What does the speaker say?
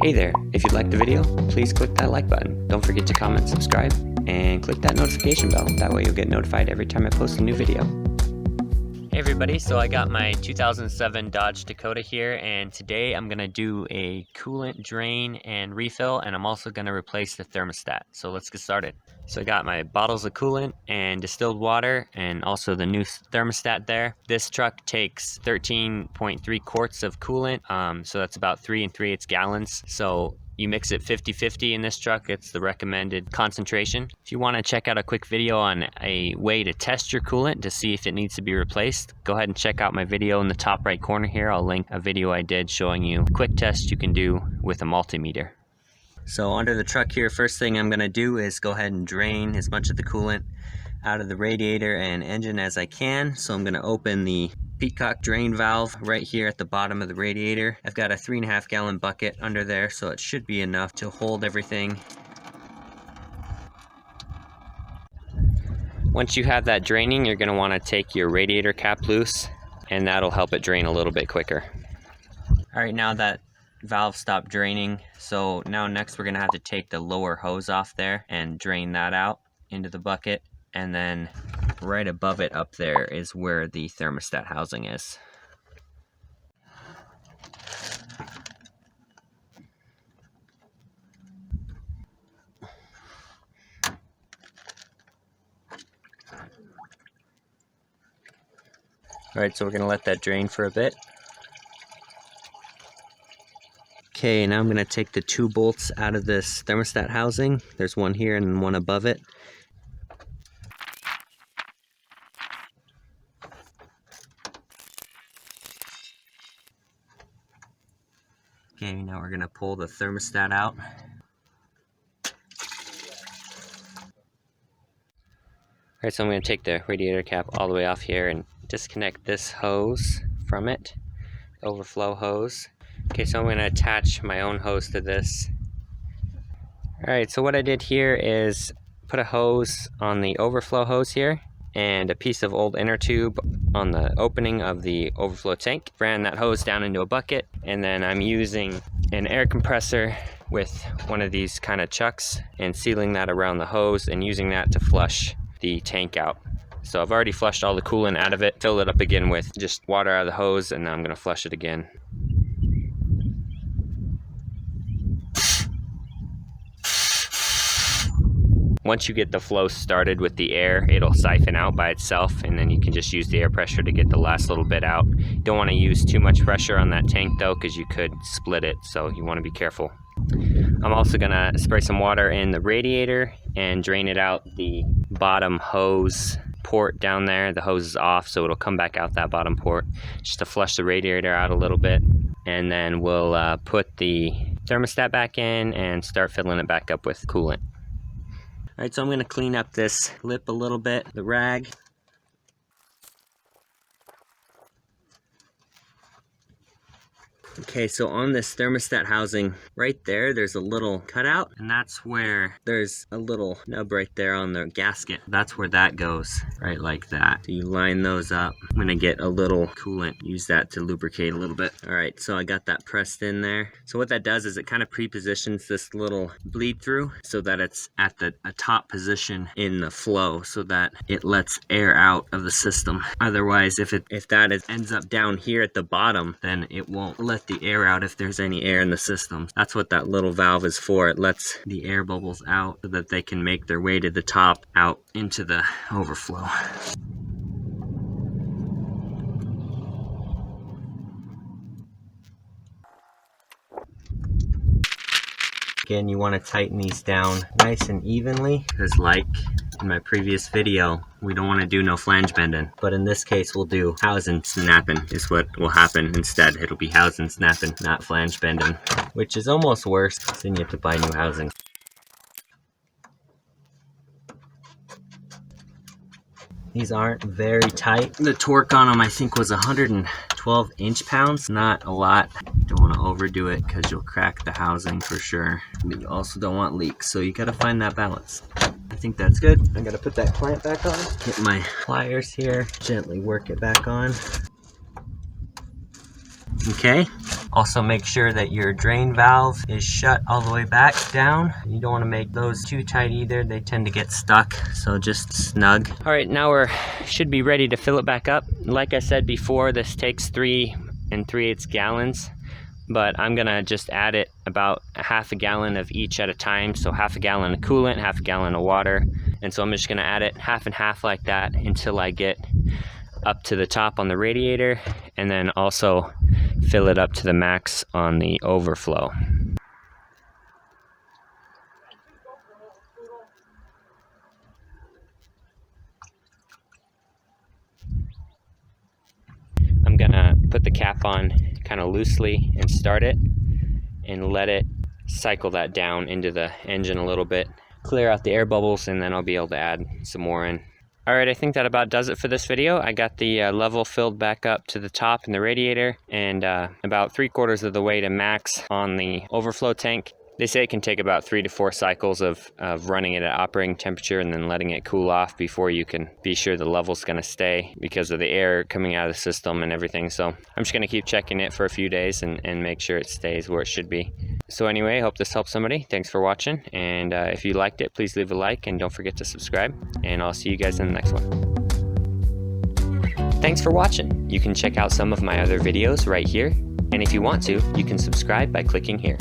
Hey there, if you liked the video, please click that like button. Don't forget to comment, subscribe, and click that notification bell. That way you'll get notified every time I post a new video. Hey everybody, so I got my 2007 Dodge Dakota here, and today I'm going to do a coolant drain and refill, and I'm also going to replace the thermostat. So let's get started. So I got my bottles of coolant and distilled water and also the new thermostat there. This truck takes 13.3 quarts of coolant, so that's about 3 3/8 gallons. So you mix it 50-50 in this truck. It's the recommended concentration. If you want to check out a quick video on a way to test your coolant to see if it needs to be replaced, go ahead and check out my video in the top right corner here. I'll link a video I did showing you a quick test you can do with a multimeter. So under the truck here, first thing I'm going to do is go ahead and drain as much of the coolant out of the radiator and engine as I can. So I'm going to open the petcock drain valve right here at the bottom of the radiator. I've got a 3.5 gallon bucket under there, so it should be enough to hold everything. Once you have that draining, you're going to want to take your radiator cap loose, and that'll help it drain a little bit quicker. Alright, now that valve stopped draining, so now next we're going to have to take the lower hose off there and drain that out into the bucket, and then right above it up there is where the thermostat housing is. Alright, so we're going to let that drain for a bit. Okay, now I'm going to take the 2 bolts out of this thermostat housing. There's one here and one above it. Okay, now we're going to pull the thermostat out. Alright, so I'm going to take the radiator cap all the way off here and disconnect this hose from it, overflow hose. Okay, so I'm going to attach my own hose to this. Alright, so what I did here is put a hose on the overflow hose here and a piece of old inner tube on the opening of the overflow tank. Ran that hose down into a bucket, and then I'm using an air compressor with one of these kind of chucks and sealing that around the hose and using that to flush the tank out. So I've already flushed all the coolant out of it, filled it up again with just water out of the hose, and now I'm going to flush it again. Once you get the flow started with the air, it'll siphon out by itself, and then you can just use the air pressure to get the last little bit out. You don't want to use too much pressure on that tank though, because you could split it, so you want to be careful. I'm also going to spray some water in the radiator and drain it out the bottom hose port down there. The hose is off, so it'll come back out that bottom port just to flush the radiator out a little bit, and then we'll put the thermostat back in and start filling it back up with coolant. Alright, so I'm going to clean up this lip a little bit, the rag. Okay, so on this thermostat housing, right there, there's a little cutout, and that's where there's a little nub right there on the gasket. That's where that goes, right like that. So you line those up. I'm gonna get a little coolant, use that to lubricate a little bit. Alright, so I got that pressed in there. So what that does is it kind of pre-positions this little bleed through so that it's at a top position in the flow so that it lets air out of the system. Otherwise, if that ends up down here at the bottom, then it won't let the air out if there's any air in the system. That's what that little valve is for. It lets the air bubbles out so that they can make their way to the top out into the overflow. Again, you want to tighten these down nice and evenly, because like in my previous video, we don't want to do no flange bending, but in this case we'll do housing snapping is what will happen instead. It'll be housing snapping, not flange bending, which is almost worse, then you have to buy new housing. These aren't very tight. The torque on them I think was 112 inch-pounds, not a lot. Don't want to overdo it because you'll crack the housing for sure, but you also don't want leaks, so you got to find that balance. I think that's good. I gotta put that clamp back on. Get my pliers here, gently work it back on. Okay, Also make sure that your drain valve is shut all the way back down. You don't want to make those too tight either. They tend to get stuck, so just snug. All right, now should be ready to fill it back up. Like I said before, this takes 3 3/8 gallons, but I'm gonna just add it about half a gallon of each at a time. So half a gallon of coolant, half a gallon of water. And so I'm just gonna add it half and half like that until I get up to the top on the radiator, and then also fill it up to the max on the overflow. I'm gonna put the cap on kind of loosely and start it and let it cycle that down into the engine a little bit, clear out the air bubbles, and then I'll be able to add some more in. Alright, I think that about does it for this video. I got the level filled back up to the top in the radiator, and about 3/4 of the way to max on the overflow tank. They say it can take about 3 to 4 cycles of running it at operating temperature and then letting it cool off before you can be sure the level's going to stay because of the air coming out of the system and everything. So I'm just going to keep checking it for a few days and make sure it stays where it should be. So anyway, I hope this helps somebody. Thanks for watching, and if you liked it, please leave a like and don't forget to subscribe, and I'll see you guys in the next one. Thanks for watching. You can check out some of my other videos right here, and if you want to, you can subscribe by clicking here.